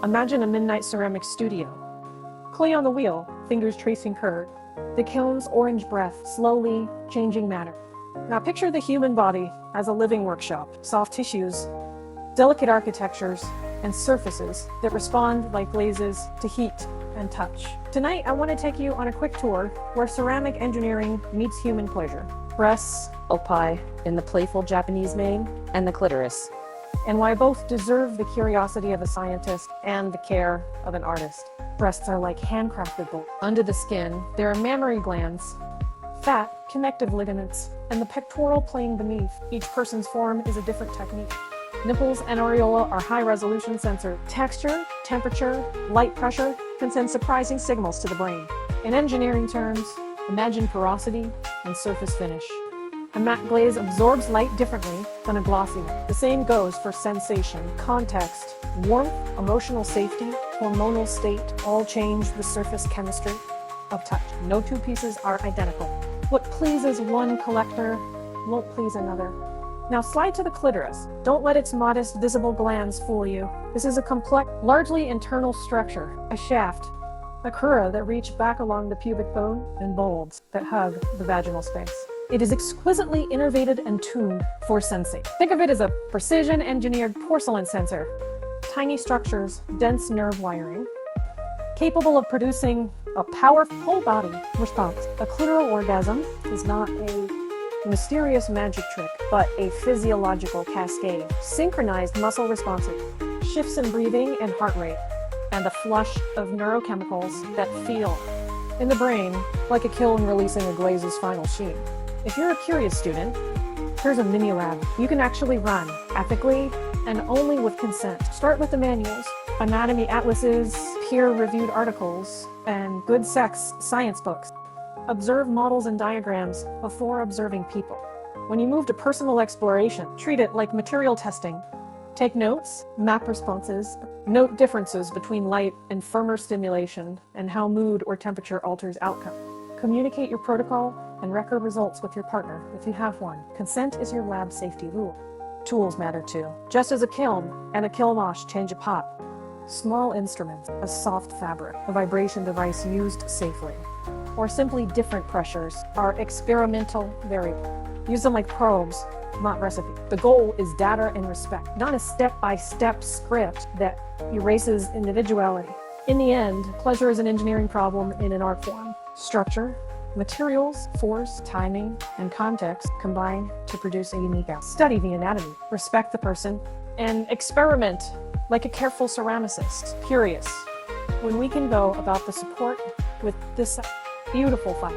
Imagine a midnight ceramic studio. Clay on the wheel, fingers tracing curve. The kiln's orange breath slowly changing matter. Now picture the human body as a living workshop. Soft tissues, delicate architectures, and surfaces that respond like glazes to heat and touch. Tonight, I want to take you on a quick tour where ceramic engineering meets human pleasure. Breasts, opie in the playful Japanese name, and the clitoris, and why both deserve the curiosity of a scientist and the care of an artist. Breasts are like handcrafted gold. Under the skin, there are mammary glands, fat, connective ligaments, and the pectoral plane beneath. Each person's form is a different technique. Nipples and areola are high-resolution sensors. Texture, temperature, light pressure can send surprising signals to the brain. In engineering terms, imagine porosity and surface finish. A matte glaze absorbs light differently than a glossy one. The same goes for sensation, context, warmth, emotional safety, hormonal state, all change the surface chemistry of touch. No two pieces are identical. What pleases one collector won't please another. Now slide to the clitoris. Don't let its modest visible glands fool you. This is a complex, largely internal structure, a shaft, a crura that reach back along the pubic bone, and bulbs that hug the vaginal space. It is exquisitely innervated and tuned for sensing. Think of it as a precision-engineered porcelain sensor. Tiny structures, dense nerve wiring, capable of producing a powerful whole-body response. A clitoral orgasm is not a mysterious magic trick, but a physiological cascade. Synchronized muscle responses, shifts in breathing and heart rate, and a flush of neurochemicals that feel in the brain like a kiln releasing a glaze's final sheen. If you're a curious student, here's a mini lab you can actually run ethically and only with consent. Start with the manuals, anatomy atlases, peer-reviewed articles, and good sex science books. Observe models and diagrams before observing people. When you move to personal exploration, treat it like material testing. Take notes, map responses, note differences between light and firmer stimulation, and how mood or temperature alters outcome. Communicate your protocol and record results with your partner if you have one. Consent is your lab safety rule. Tools matter too. Just as a kiln and a kiln-wash change a pot, small instruments, a soft fabric, a vibration device used safely, or simply different pressures are experimental variables. Use them like probes, not recipes. The goal is data and respect, not a step-by-step script that erases individuality. In the end, pleasure is an engineering problem in an art form. Structure, materials, force, timing, and context combine to produce a unique outcome. Study the anatomy, respect the person, and experiment like a careful ceramicist. Curious when we can go about the support with this beautiful fun.